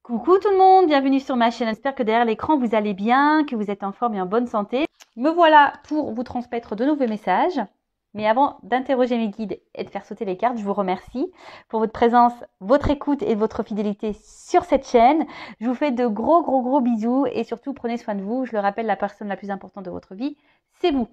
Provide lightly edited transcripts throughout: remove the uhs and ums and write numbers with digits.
Coucou tout le monde, bienvenue sur ma chaîne. J'espère que derrière l'écran vous allez bien, que vous êtes en forme et en bonne santé. Me voilà pour vous transmettre de nouveaux messages. Mais avant d'interroger mes guides et de faire sauter les cartes, je vous remercie pour votre présence, votre écoute et votre fidélité sur cette chaîne. Je vous fais de gros bisous et surtout prenez soin de vous. Je le rappelle, la personne la plus importante de votre vie, c'est vous.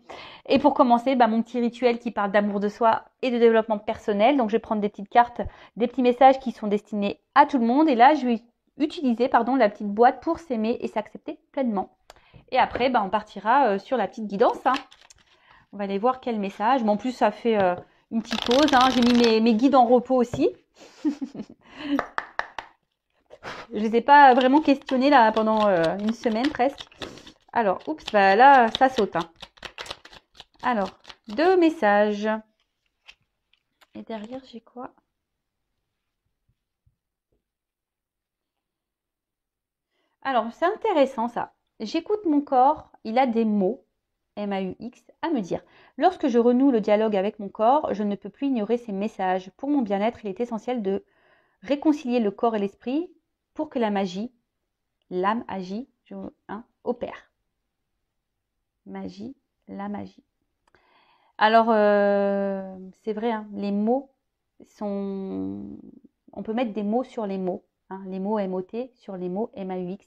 Et pour commencer, mon petit rituel qui parle d'amour de soi et de développement personnel. Donc je vais prendre des petites cartes, des petits messages qui sont destinés à tout le monde. Et là, je vais utiliser la petite boîte pour s'aimer et s'accepter pleinement. Et après, on partira sur la petite guidance. On va aller voir quel message. En plus, ça fait une petite pause. J'ai mis mes guides en repos aussi. Je les ai pas vraiment questionnés là pendant une semaine presque. Alors, oups, là, ça saute. Alors, 2 messages. Et derrière, j'ai quoi? Alors, c'est intéressant ça. J'écoute mon corps, il a des mots, MAUX, à me dire. Lorsque je renoue le dialogue avec mon corps, je ne peux plus ignorer ces messages. Pour mon bien-être, il est essentiel de réconcilier le corps et l'esprit pour que la magie, l'âme agit, opère. Magie, la magie. Alors, c'est vrai, les mots sont... On peut mettre des mots sur les mots. Les mots MOT sur les mots MAUX.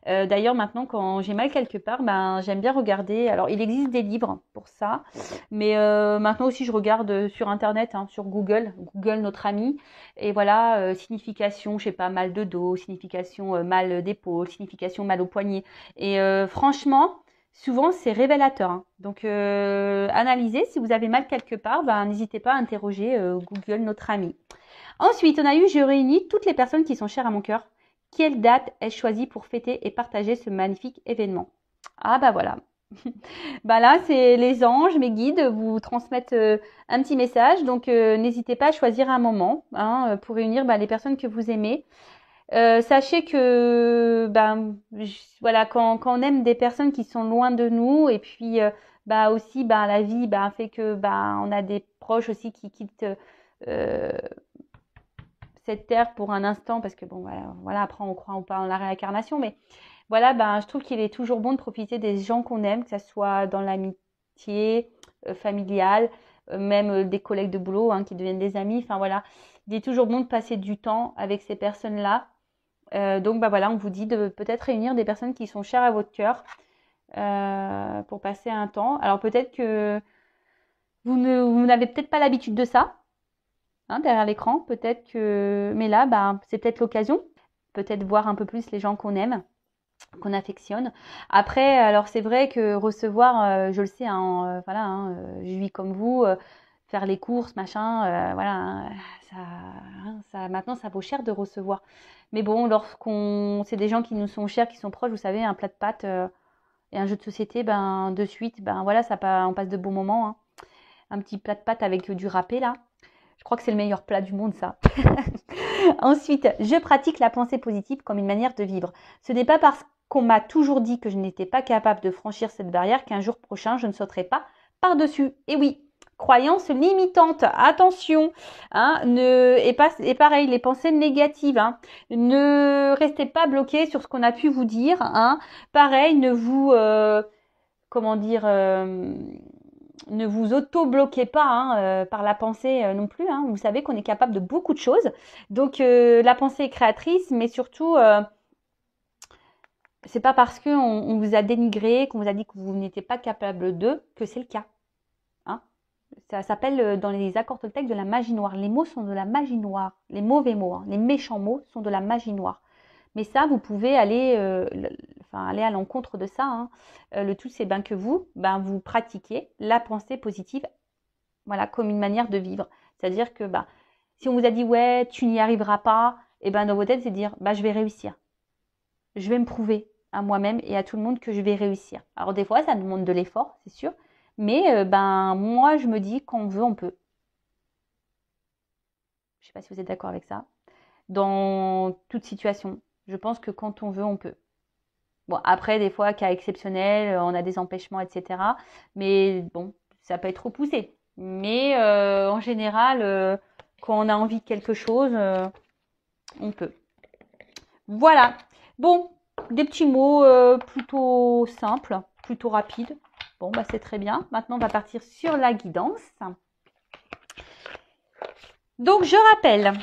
D'ailleurs, maintenant, quand j'ai mal quelque part, j'aime bien regarder. Alors, il existe des livres pour ça, mais maintenant aussi, je regarde sur Internet, sur Google, notre ami. Et voilà, signification, je sais pas, mal de dos, signification mal d'épaule, signification mal au poignet. Et franchement, souvent, c'est révélateur. Donc, analysez. Si vous avez mal quelque part, n'hésitez pas à interroger Google, notre ami. Ensuite, je réunis toutes les personnes qui sont chères à mon cœur. Quelle date ai-je choisi pour fêter et partager ce magnifique événement? Ah voilà. Là, c'est les anges, mes guides, vous transmettent un petit message. Donc, n'hésitez pas à choisir un moment pour réunir les personnes que vous aimez. Sachez que voilà, quand on aime des personnes qui sont loin de nous, et puis aussi la vie fait que on a des proches aussi qui quittent cette terre pour un instant, parce que voilà, après on croit ou pas en la réincarnation, mais voilà, je trouve qu'il est toujours bon de profiter des gens qu'on aime, que ce soit dans l'amitié familiale, même des collègues de boulot qui deviennent des amis. Enfin voilà, il est toujours bon de passer du temps avec ces personnes-là. Donc voilà, on vous dit de peut-être réunir des personnes qui sont chères à votre cœur pour passer un temps. Alors peut-être que vous n'avez peut-être pas l'habitude de ça, derrière l'écran, peut-être que... Mais là, c'est peut-être l'occasion, peut-être voir un peu plus les gens qu'on aime, qu'on affectionne. Après, alors c'est vrai que recevoir, je le sais, je vis comme vous, faire les courses, machin, voilà, maintenant ça vaut cher de recevoir. Mais bon, c'est des gens qui nous sont chers, qui sont proches, vous savez, un plat de pâtes et un jeu de société, de suite, voilà, on passe de bons moments. Un petit plat de pâtes avec du râpé là. Je crois que c'est le meilleur plat du monde, ça. Ensuite, je pratique la pensée positive comme une manière de vivre. Ce n'est pas parce qu'on m'a toujours dit que je n'étais pas capable de franchir cette barrière qu'un jour prochain, je ne sauterai pas par-dessus. Et oui, croyance limitante, attention, et pareil, les pensées négatives, ne restez pas bloqués sur ce qu'on a pu vous dire, pareil, ne vous, comment dire, ne vous auto-bloquez pas par la pensée non plus. Vous savez qu'on est capable de beaucoup de choses. Donc la pensée est créatrice, mais surtout, c'est pas parce qu'on vous a dénigré, qu'on vous a dit que vous n'étiez pas capable de, que c'est le cas. Ça s'appelle dans les accords Toltec de la magie noire. Les mots sont de la magie noire. Les mauvais mots, les méchants mots sont de la magie noire. Mais ça, vous pouvez aller à l'encontre de ça. Le tout, c'est que vous pratiquiez la pensée positive, voilà, comme une manière de vivre. C'est-à-dire que si on vous a dit ouais, tu n'y arriveras pas, et dans vos têtes, c'est dire je vais réussir. Je vais me prouver à moi-même et à tout le monde que je vais réussir. Alors des fois, ça demande de l'effort, c'est sûr. Mais moi, je me dis qu'on veut, on peut. Je ne sais pas si vous êtes d'accord avec ça. Dans toute situation, je pense que quand on veut, on peut. Bon, après, des fois, cas exceptionnels, on a des empêchements, etc. Mais bon, ça peut être trop poussé. Mais en général, quand on a envie de quelque chose, on peut. Voilà. Bon, des petits mots plutôt simples, plutôt rapides. Bon, bah c'est très bien. Maintenant, on va partir sur la guidance. Donc, je rappelle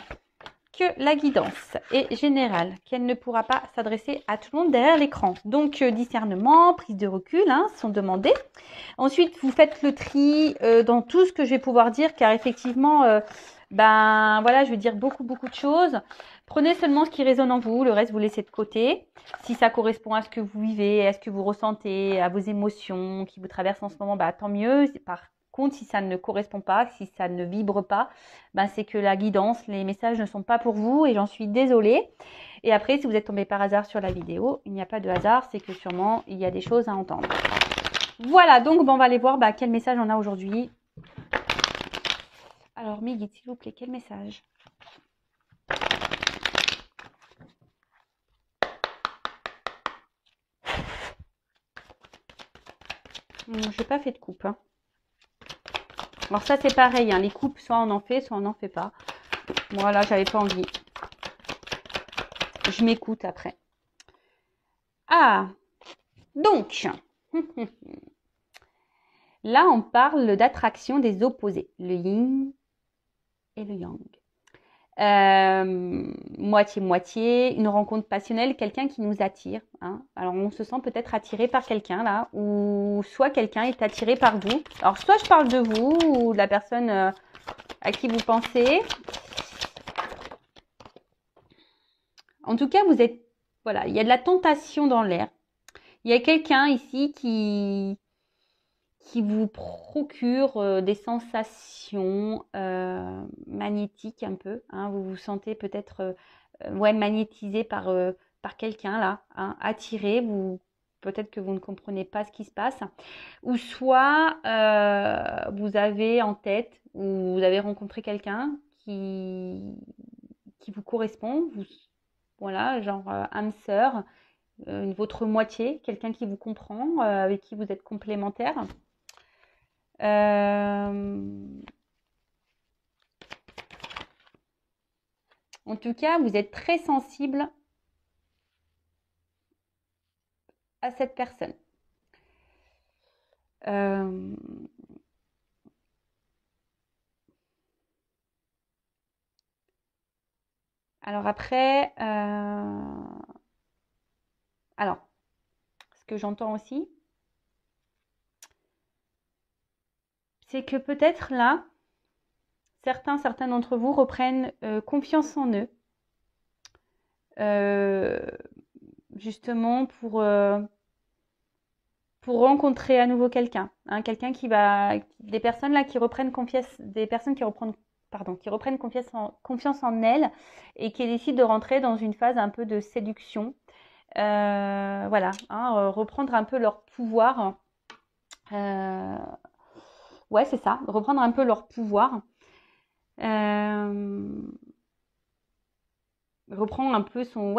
que la guidance est générale, qu'elle ne pourra pas s'adresser à tout le monde derrière l'écran. Donc, discernement, prise de recul sont demandés. Ensuite, vous faites le tri dans tout ce que je vais pouvoir dire, car effectivement, ben voilà, je vais dire beaucoup de choses. Prenez seulement ce qui résonne en vous, le reste vous laissez de côté. Si ça correspond à ce que vous vivez, à ce que vous ressentez, à vos émotions qui vous traversent en ce moment, bah tant mieux. Par contre, si ça ne correspond pas, si ça ne vibre pas, ben c'est que la guidance, les messages ne sont pas pour vous et j'en suis désolée. Et après, si vous êtes tombé par hasard sur la vidéo, il n'y a pas de hasard, c'est que sûrement il y a des choses à entendre. Voilà, donc on va aller voir quel message on a aujourd'hui. Alors, mes guides, s'il vous plaît, quel message? Je n'ai pas fait de coupe. Hein. Alors ça, c'est pareil. Hein, les coupes, soit on en fait, soit on n'en fait pas. Voilà, j'avais pas envie. Je m'écoute après. Ah, donc, là, on parle d'attraction des opposés, le yin et le yang. Moitié-moitié, une rencontre passionnelle, quelqu'un qui nous attire. Hein. Alors, on se sent peut-être attiré par quelqu'un là, ou soit quelqu'un est attiré par vous. Alors, soit je parle de vous ou de la personne à qui vous pensez. En tout cas, vous êtes, voilà, il y a de la tentation dans l'air. Il y a quelqu'un ici qui vous procure des sensations magnétiques un peu. Hein. Vous vous sentez peut-être magnétisé par quelqu'un là, hein, attiré. Peut-être que vous ne comprenez pas ce qui se passe. Ou soit vous avez en tête ou vous avez rencontré quelqu'un qui vous correspond. Voilà, genre âme sœur, votre moitié, quelqu'un qui vous comprend, avec qui vous êtes complémentaire. En tout cas, vous êtes très sensible à cette personne. Alors après, alors, ce que j'entends aussi, c'est que peut-être là, certains d'entre vous reprennent confiance en eux, justement pour rencontrer à nouveau quelqu'un, hein, quelqu'un des personnes là qui reprennent confiance, des personnes qui reprennent confiance en elles et qui décident de rentrer dans une phase un peu de séduction. Voilà, hein, reprendre un peu leur pouvoir. Ouais, c'est ça, reprendre un peu leur pouvoir. Reprendre un peu son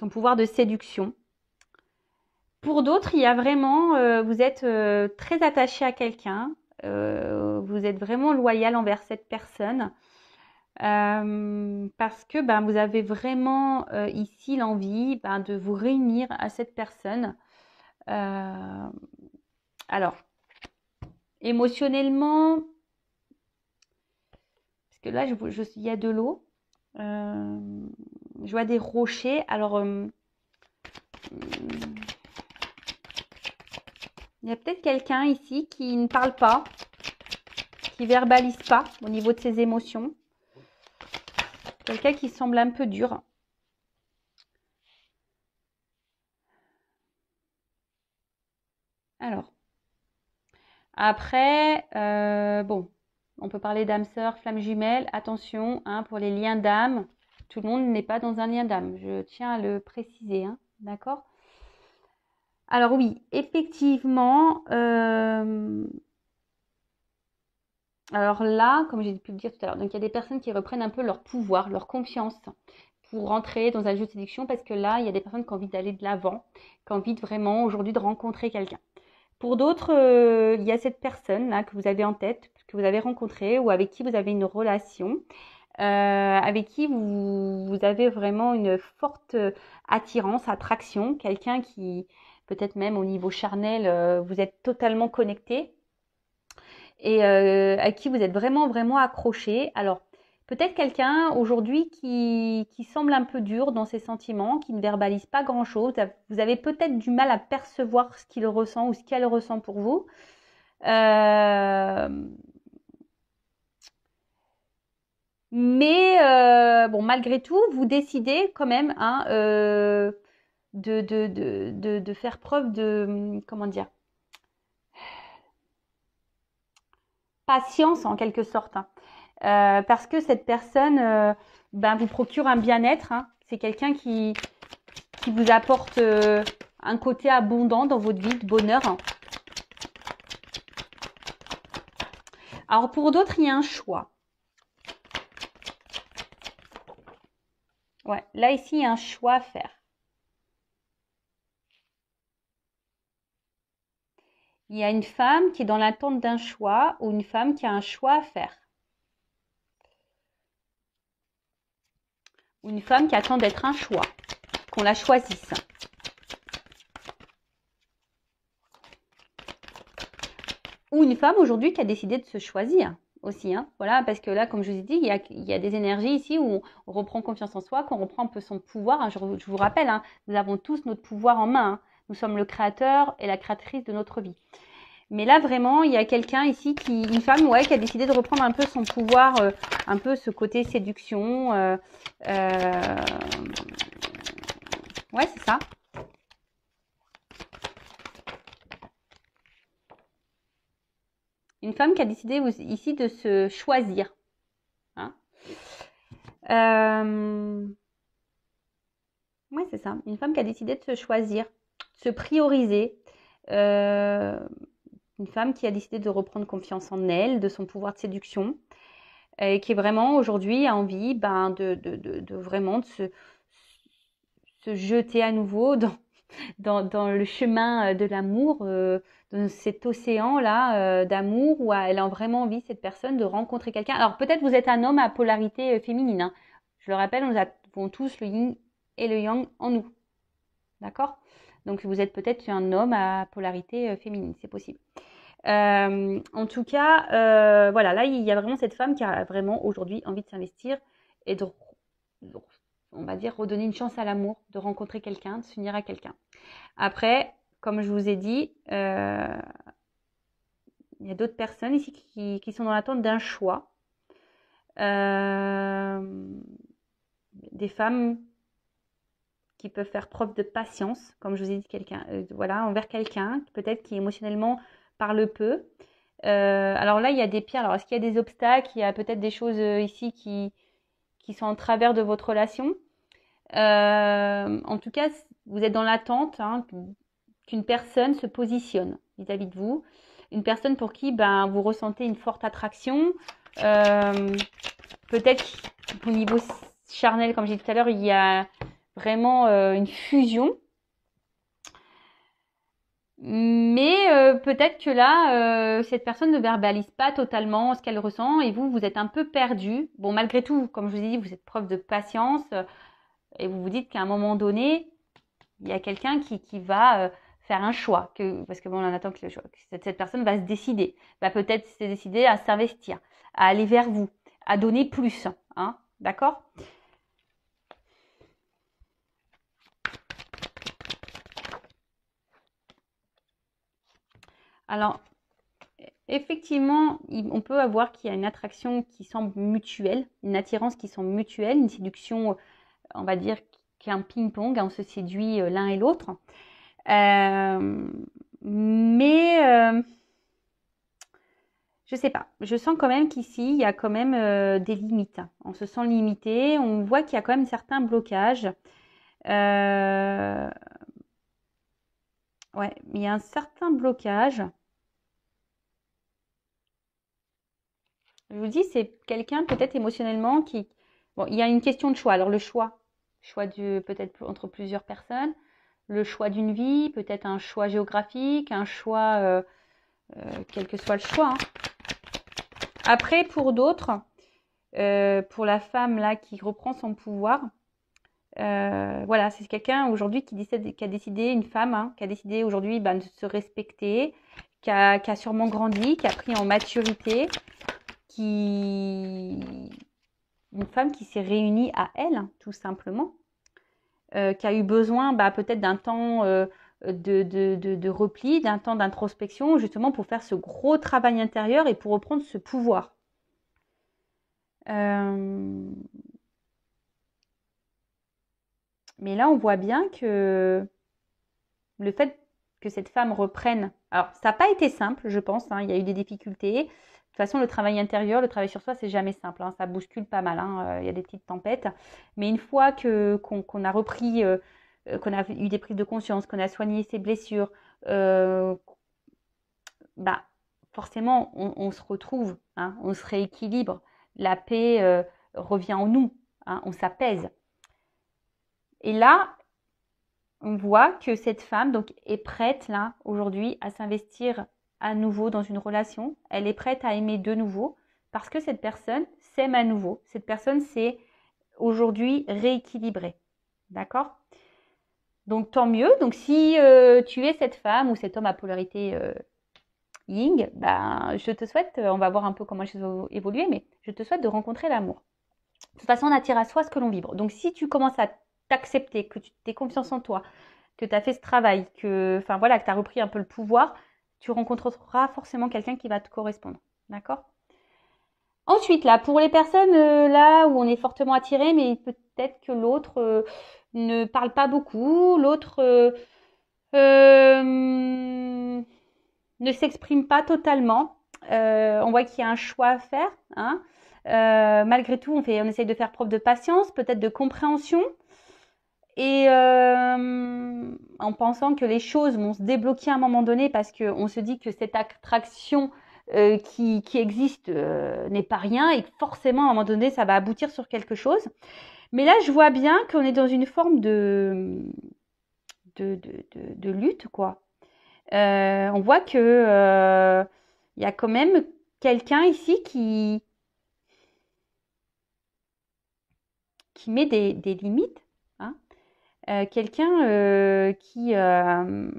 pouvoir de séduction. Pour d'autres, il y a vraiment, vous êtes très attaché à quelqu'un, vous êtes vraiment loyal envers cette personne, parce que vous avez vraiment ici l'envie de vous réunir à cette personne. Alors, émotionnellement, parce que là, il y a de l'eau, je vois des rochers, alors il y a peut-être quelqu'un ici qui ne parle pas, qui verbalise pas au niveau de ses émotions. Quelqu'un qui semble un peu dur. Alors, après, bon, on peut parler d'âme sœur, flamme jumelle. Attention, hein, pour les liens d'âme, tout le monde n'est pas dans un lien d'âme. Je tiens à le préciser, hein, d'accord? Alors oui, effectivement, alors là, comme j'ai pu le dire tout à l'heure, donc il y a des personnes qui reprennent un peu leur pouvoir, leur confiance pour rentrer dans un jeu de séduction parce que là, il y a des personnes qui ont envie d'aller de l'avant, qui ont envie vraiment aujourd'hui de rencontrer quelqu'un. Pour d'autres, il y a cette personne là que vous avez en tête, que vous avez rencontrée ou avec qui vous avez une relation. avec qui vous avez vraiment une forte attirance, attraction, quelqu'un qui, peut-être même au niveau charnel, vous êtes totalement connecté et à qui vous êtes vraiment, vraiment accroché. Alors, peut-être quelqu'un aujourd'hui qui semble un peu dur dans ses sentiments, qui ne verbalise pas grand-chose. Vous avez peut-être du mal à percevoir ce qu'il ressent ou ce qu'elle ressent pour vous. Mais bon, malgré tout, vous décidez quand même hein, de faire preuve de, comment dire, patience en quelque sorte. Hein. Parce que cette personne ben, vous procure un bien-être. Hein. C'est quelqu'un qui vous apporte un côté abondant dans votre vie, de bonheur. Hein. Alors pour d'autres, il y a un choix. Ouais, là ici, il y a un choix à faire. Il y a une femme qui est dans l'attente d'un choix ou une femme qui a un choix à faire. Ou une femme qui attend d'être un choix, qu'on la choisisse. Ou une femme aujourd'hui qui a décidé de se choisir aussi. Hein. Voilà, parce que là, comme je vous ai dit, il y a des énergies ici où on reprend confiance en soi, qu'on reprend un peu son pouvoir. Hein. Je vous rappelle, hein, nous avons tous notre pouvoir en main. Hein. Nous sommes le créateur et la créatrice de notre vie. Mais là, vraiment, il y a quelqu'un ici, une femme, ouais, qui a décidé de reprendre un peu son pouvoir, un peu ce côté séduction. Ouais, c'est ça. Une femme qui a décidé ici de se choisir. Hein. Ouais, c'est ça. Une femme qui a décidé de se choisir, de se prioriser. Une femme qui a décidé de reprendre confiance en elle, de son pouvoir de séduction, et qui est vraiment aujourd'hui a envie ben, de vraiment de se jeter à nouveau dans le chemin de l'amour, dans cet océan-là d'amour où elle a vraiment envie, cette personne, de rencontrer quelqu'un. Alors peut-être vous êtes un homme à polarité féminine. Hein. Je le rappelle, nous avons tous le yin et le yang en nous. D'accord? Donc vous êtes peut-être un homme à polarité féminine, c'est possible. En tout cas, voilà, là il y a vraiment cette femme qui a vraiment aujourd'hui envie de s'investir et on va dire, redonner une chance à l'amour, de rencontrer quelqu'un, de s'unir à quelqu'un. Après, comme je vous ai dit, il y a d'autres personnes ici qui sont dans l'attente d'un choix. Des femmes qui peuvent faire preuve de patience, comme je vous ai dit, voilà, envers quelqu'un, peut-être qui émotionnellement parle peu. Alors là, il y a des pierres. Alors, est-ce qu'il y a des obstacles? Il y a peut-être des choses ici qui sont en travers de votre relation. En tout cas, vous êtes dans l'attente hein, qu'une personne se positionne vis-à-vis de vous. Une personne pour qui ben, vous ressentez une forte attraction. Peut-être au niveau charnel, comme j'ai dit tout à l'heure, il y a vraiment une fusion. Mais peut-être que là, cette personne ne verbalise pas totalement ce qu'elle ressent et vous êtes un peu perdu. Bon, malgré tout, comme je vous ai dit, vous êtes preuve de patience et vous vous dites qu'à un moment donné, il y a quelqu'un qui va faire un choix. Parce que bon, on attend que cette personne va se décider, va peut-être se décider à s'investir, à aller vers vous, à donner plus. Hein, d'accord ? Alors, effectivement, on peut avoir qu'il y a une attraction qui semble mutuelle, une attirance qui semble mutuelle, une séduction, on va dire, qui est un ping-pong, on se séduit l'un et l'autre. Mais je sais pas, je sens quand même qu'ici, il y a quand même des limites. On se sent limité, on voit qu'il y a quand même certains blocages. Ouais, il y a un certain blocage. Je vous dis, c'est quelqu'un peut-être émotionnellement qui... Bon, il y a une question de choix. Alors le choix peut-être entre plusieurs personnes, le choix d'une vie, peut-être un choix géographique, un choix, quel que soit le choix. Hein. Après, pour d'autres, pour la femme là qui reprend son pouvoir, voilà, c'est quelqu'un aujourd'hui qui a décidé, une femme, hein, qui a décidé aujourd'hui de se respecter, qui a sûrement grandi, qui a pris en maturité, une femme qui s'est réunie à elle, hein, tout simplement, qui a eu besoin peut-être d'un temps de repli, d'un temps d'introspection, justement pour faire ce gros travail intérieur et pour reprendre ce pouvoir. Mais là, on voit bien que le fait que cette femme reprenne, alors ça n'a pas été simple, je pense, hein, il y a eu des difficultés. De toute façon, le travail intérieur, le travail sur soi, c'est jamais simple, hein, ça bouscule pas mal, hein, il y a des petites tempêtes. Mais une fois qu'on a repris, qu'on a eu des prises de conscience, qu'on a soigné ses blessures, forcément, on se retrouve, hein, on se rééquilibre, la paix revient en nous, hein, on s'apaise. Et là, on voit que cette femme donc est prête là aujourd'hui à s'investir à nouveau dans une relation. Elle est prête à aimer de nouveau parce que cette personne s'aime à nouveau. Cette personne s'est aujourd'hui rééquilibrée. D'accord? Donc tant mieux. Donc si tu es cette femme ou cet homme à polarité Yin, je te souhaite, on va voir un peu comment les choses vont évoluer, mais je te souhaite de rencontrer l'amour. De toute façon, on attire à soi ce que l'on vibre. Donc si tu commences à t'accepter, que tu aies confiance en toi, que tu as fait ce travail, que tu as repris un peu le pouvoir, tu rencontreras forcément quelqu'un qui va te correspondre. D'accord? Ensuite, là, pour les personnes là où on est fortement attiré, mais peut-être que l'autre ne parle pas beaucoup, l'autre ne s'exprime pas totalement. On voit qu'il y a un choix à faire. Hein. Malgré tout, on essaye de faire preuve de patience, peut-être de compréhension. Et en pensant que les choses vont se débloquer à un moment donné parce qu'on se dit que cette attraction qui existe n'est pas rien et que forcément à un moment donné ça va aboutir sur quelque chose. Mais là je vois bien qu'on est dans une forme de lutte quoi. On voit que y a quand même quelqu'un ici qui met des limites. Hein. Quelqu'un qui je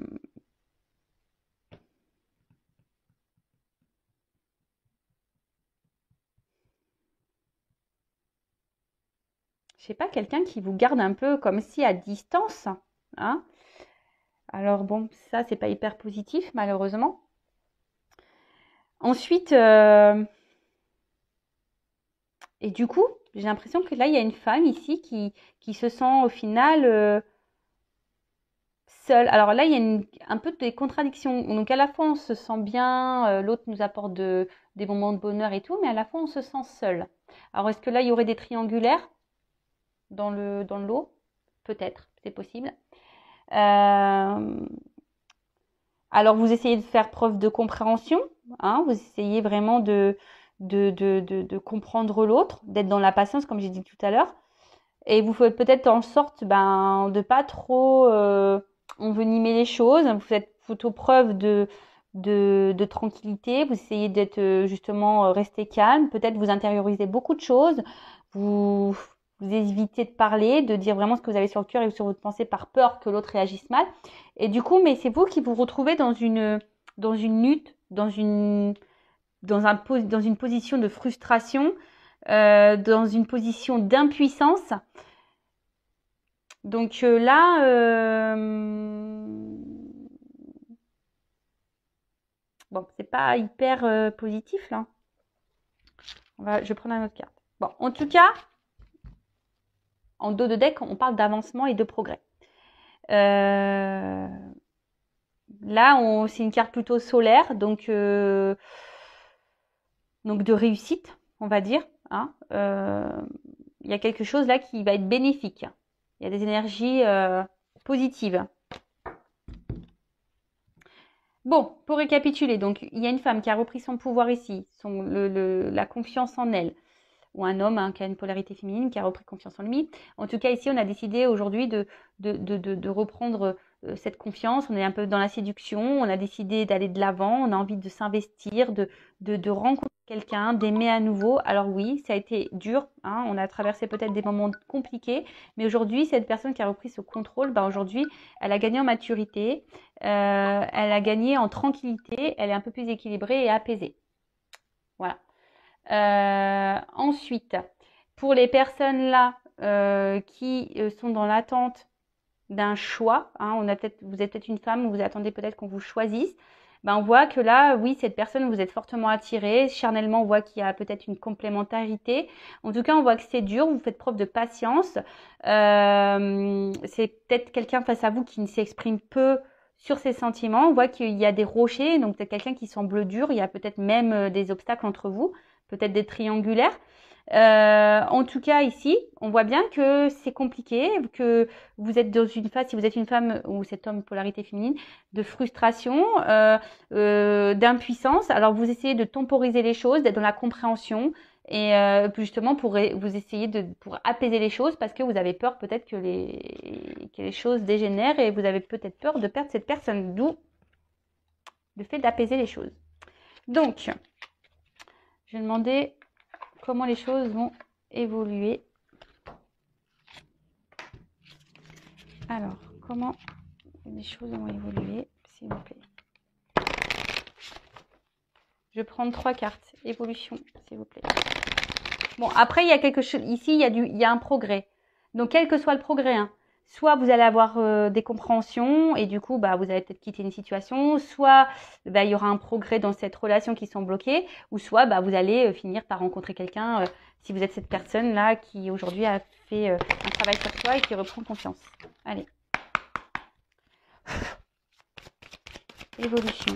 sais pas, quelqu'un qui vous garde un peu comme si à distance. Hein. Alors bon, ça c'est pas hyper positif malheureusement. Ensuite, et du coup, j'ai l'impression que là il y a une femme ici qui se sent au final seule. Alors là il y a un peu des contradictions. Donc à la fois on se sent bien, l'autre nous apporte des moments de bonheur et tout, mais à la fois on se sent seul. Alors est-ce que là il y aurait des triangulaires dans le lot? Peut-être, c'est possible. Alors vous essayez de faire preuve de compréhension, hein, vous essayez vraiment de comprendre l'autre, d'être dans la patience comme j'ai dit tout à l'heure, et vous faites peut-être en sorte de pas trop envenimer les choses, vous faites plutôt preuve de tranquillité, vous essayez d'être justement rester calme, peut-être vous intériorisez beaucoup de choses, vous évitez de parler, de dire vraiment ce que vous avez sur le cœur et sur votre pensée par peur que l'autre réagisse mal. Et du coup, mais c'est vous qui vous retrouvez dans une lutte, dans une position de frustration, dans une position d'impuissance. Donc là, bon, c'est pas hyper positif là. Je vais prendre une autre carte. Bon, en tout cas, en dos de deck, on parle d'avancement et de progrès. Là, c'est une carte plutôt solaire, donc de réussite, on va dire. Hein. Il y a quelque chose là qui va être bénéfique. Il y a des énergies positives. Bon, pour récapituler, donc il y a une femme qui a repris son pouvoir ici, la confiance en elle, ou un homme qui a une polarité féminine qui a repris confiance en lui. En tout cas, ici, on a décidé aujourd'hui de reprendre cette confiance. On est un peu dans la séduction, on a décidé d'aller de l'avant, on a envie de s'investir, de rencontrer quelqu'un, d'aimer à nouveau. Alors oui, ça a été dur, hein, on a traversé peut-être des moments compliqués, mais aujourd'hui, cette personne qui a repris ce contrôle, ben aujourd'hui, elle a gagné en maturité, elle a gagné en tranquillité, elle est un peu plus équilibrée et apaisée. Voilà. Ensuite, pour les personnes là qui sont dans l'attente d'un choix, hein, vous êtes peut-être une femme, vous attendez peut-être qu'on vous choisisse, ben on voit que là, oui, cette personne, vous êtes fortement attiré, charnellement, on voit qu'il y a peut-être une complémentarité. En tout cas, on voit que c'est dur, vous faites preuve de patience. C'est peut-être quelqu'un face à vous qui ne s'exprime peu sur ses sentiments. On voit qu'il y a des rochers, donc c'est quelqu'un qui semble dur. Il y a peut-être même des obstacles entre vous, peut-être des triangulaires. En tout cas, ici, on voit bien que c'est compliqué, que vous êtes dans une phase, si vous êtes une femme ou cet homme polarité féminine, de frustration, d'impuissance. Alors, vous essayez de temporiser les choses, d'être dans la compréhension et justement vous essayez pour apaiser les choses parce que vous avez peur peut-être que les choses dégénèrent et vous avez peut-être peur de perdre cette personne, d'où le fait d'apaiser les choses. Donc, je vais demander comment les choses vont évoluer. Alors, comment les choses vont évoluer, s'il vous plaît. Je vais prendre 3 cartes. Évolution, s'il vous plaît. Bon, après, il y a quelque chose. Ici, il y a un progrès. Donc, quel que soit le progrès, hein, soit vous allez avoir des compréhensions et du coup, bah, vous allez peut-être quitter une situation, soit bah, il y aura un progrès dans cette relation qui sont bloquées, ou soit bah, vous allez finir par rencontrer quelqu'un, si vous êtes cette personne-là qui aujourd'hui a fait un travail sur soi et qui reprend confiance. Allez. Évolution.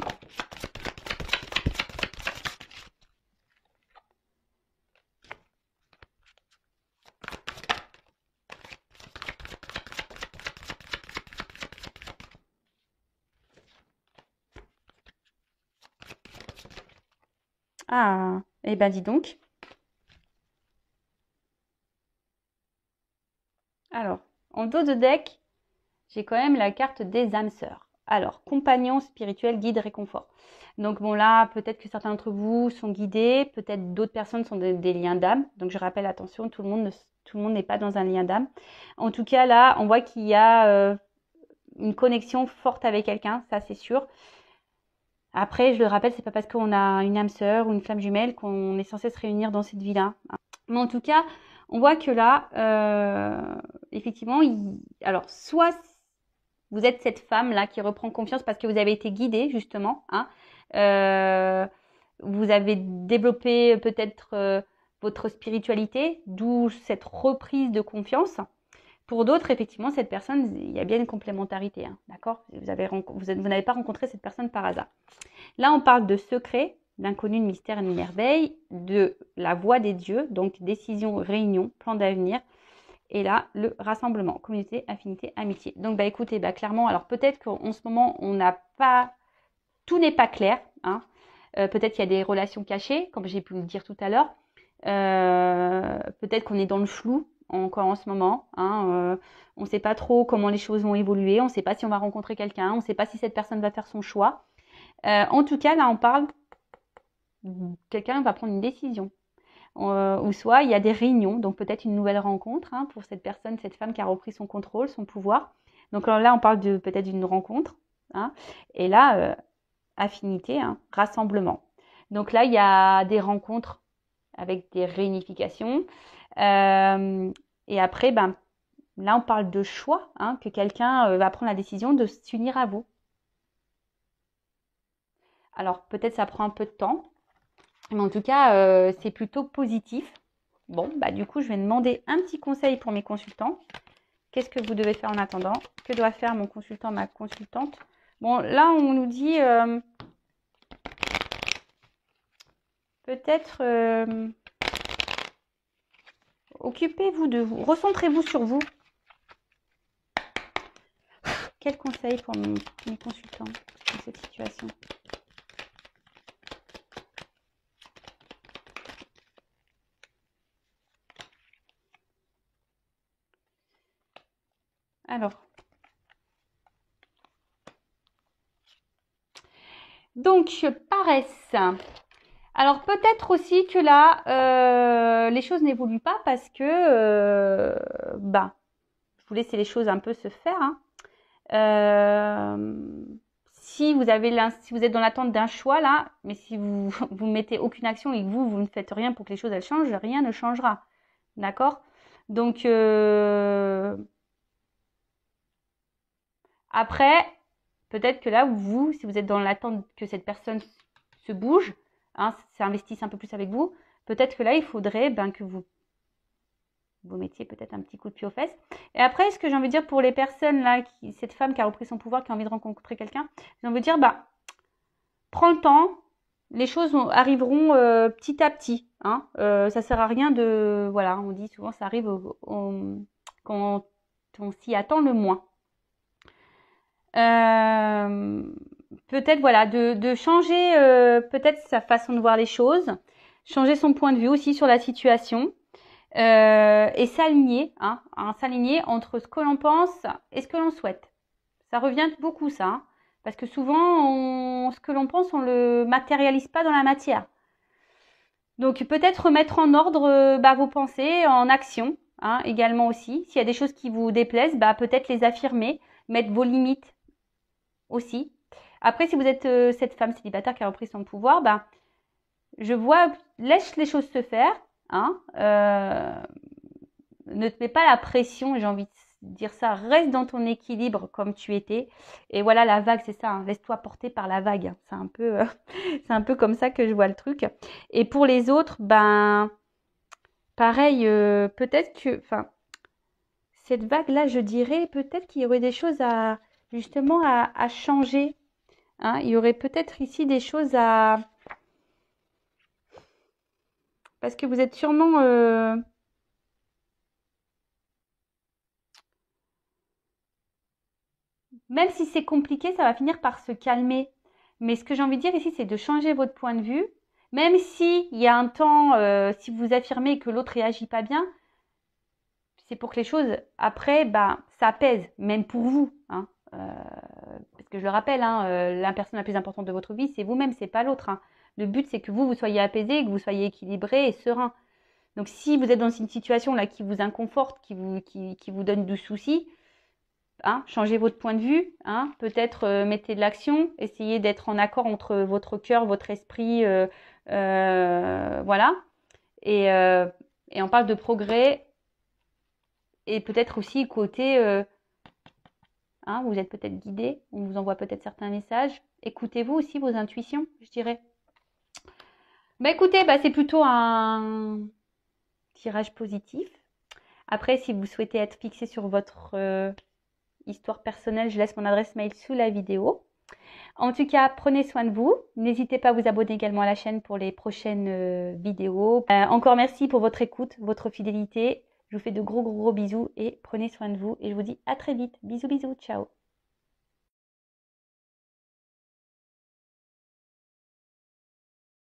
Ah, eh ben dis donc. Alors, en dos de deck, j'ai quand même la carte des âmes sœurs. Alors, compagnon spirituel, guide, réconfort. Donc bon là, peut-être que certains d'entre vous sont guidés, peut-être d'autres personnes sont des liens d'âme. Donc je rappelle, attention, tout le monde n'est pas dans un lien d'âme. En tout cas là, on voit qu'il y a une connexion forte avec quelqu'un, ça c'est sûr. Après, je le rappelle, c'est pas parce qu'on a une âme sœur ou une flamme jumelle qu'on est censé se réunir dans cette vie-là. Mais en tout cas, on voit que là, effectivement, alors soit vous êtes cette femme-là qui reprend confiance parce que vous avez été guidée, justement, hein. Vous avez développé peut-être votre spiritualité, d'où cette reprise de confiance. Pour d'autres, effectivement, cette personne, il y a bien une complémentarité, hein, d'accord? Vous n'avez pas rencontré cette personne par hasard. Là, on parle de secret, d'inconnu, de mystère et de merveille, de la voix des dieux, donc décision, réunion, plan d'avenir. Et là, le rassemblement, communauté, affinité, amitié. Donc, bah écoutez, bah clairement, alors peut-être qu'en ce moment, tout n'est pas clair, hein. Peut-être qu'il y a des relations cachées, comme j'ai pu le dire tout à l'heure. Peut-être qu'on est dans le flou encore en ce moment, hein. On ne sait pas trop comment les choses vont évoluer, on ne sait pas si on va rencontrer quelqu'un, on ne sait pas si cette personne va faire son choix. En tout cas, là, on parle, quelqu'un va prendre une décision. Ou soit il y a des réunions, donc peut-être une nouvelle rencontre, hein, pour cette personne, cette femme qui a repris son contrôle, son pouvoir. Donc là, on parle peut-être d'une rencontre, hein. Et là, affinité, hein, rassemblement. Donc là, il y a des rencontres avec des réunifications. Et après, ben, là, on parle de choix, hein, que quelqu'un va prendre la décision de s'unir à vous. Alors, peut-être ça prend un peu de temps, mais en tout cas, c'est plutôt positif. Bon, bah du coup, je vais demander un petit conseil pour mes consultants. Qu'est-ce que vous devez faire en attendant? Que doit faire mon consultant, ma consultante? Bon, là, on nous dit peut-être occupez-vous de vous, recentrez-vous sur vous. Quel conseil pour mes consultants dans cette situation? Alors, donc, paresse. Alors peut-être aussi que là, les choses n'évoluent pas parce que, bah, je vous laisse les choses un peu se faire, hein. Si vous avez si vous êtes dans l'attente d'un choix là, mais si vous vous mettez aucune action et que vous ne faites rien pour que les choses elles changent, rien ne changera. D'accord? Donc après, peut-être que là vous, si vous êtes dans l'attente que cette personne se bouge, hein, s'investisse un peu plus avec vous, peut-être que là il faudrait ben, que vous mettiez peut-être un petit coup de pied aux fesses. Et après, ce que j'ai envie de dire pour les personnes là, cette femme qui a repris son pouvoir, qui a envie de rencontrer quelqu'un, j'ai envie de dire, bah, prends le temps, les choses arriveront petit à petit. Hein. Ça sert à rien de, voilà, on dit souvent, ça arrive quand on s'y attend le moins. Peut-être voilà, de changer peut-être sa façon de voir les choses, changer son point de vue aussi sur la situation. Et s'aligner, hein, s'aligner entre ce que l'on pense et ce que l'on souhaite. Ça revient beaucoup ça, hein, parce que souvent, ce que l'on pense, on le matérialise pas dans la matière. Donc peut-être remettre en ordre bah, vos pensées en action, hein, également aussi. S'il y a des choses qui vous déplaisent, bah, peut-être les affirmer, mettre vos limites aussi. Après, si vous êtes cette femme célibataire qui a repris son pouvoir, bah, je vois, laisse les choses se faire, hein, ne te mets pas la pression, j'ai envie de dire ça, reste dans ton équilibre comme tu étais. Et voilà, la vague, c'est ça, hein, laisse-toi porter par la vague. C'est un peu, c'est un peu comme ça que je vois le truc. Et pour les autres, ben, pareil, peut-être que, enfin, cette vague-là, je dirais, peut-être qu'il y aurait des choses à, justement, à changer. Hein. Il y aurait peut-être ici des choses à, parce que vous êtes sûrement, même si c'est compliqué, ça va finir par se calmer. Mais ce que j'ai envie de dire ici, c'est de changer votre point de vue. Même si il y a un temps, si vous affirmez que l'autre réagit pas bien, c'est pour que les choses, après, bah, ça pèse, même pour vous. Hein. Parce que je le rappelle, hein, la personne la plus importante de votre vie, c'est vous-même, c'est pas l'autre. Hein. Le but, c'est que vous soyez apaisé, que vous soyez équilibré et serein. Donc, si vous êtes dans une situation là qui vous inconforte, qui vous donne du souci, hein, changez votre point de vue, hein, peut-être mettez de l'action, essayez d'être en accord entre votre cœur, votre esprit, voilà. Et, euh, et on parle de progrès et peut-être aussi côté, hein, vous êtes peut-être guidé, on vous envoie peut-être certains messages. Écoutez-vous aussi vos intuitions, je dirais. Bah écoutez, bah, c'est plutôt un tirage positif. Après, si vous souhaitez être fixé sur votre histoire personnelle, je laisse mon adresse mail sous la vidéo. En tout cas, prenez soin de vous. N'hésitez pas à vous abonner également à la chaîne pour les prochaines vidéos. Encore merci pour votre écoute, votre fidélité. Je vous fais de gros bisous et prenez soin de vous. Et je vous dis à très vite. Bisous, bisous, ciao.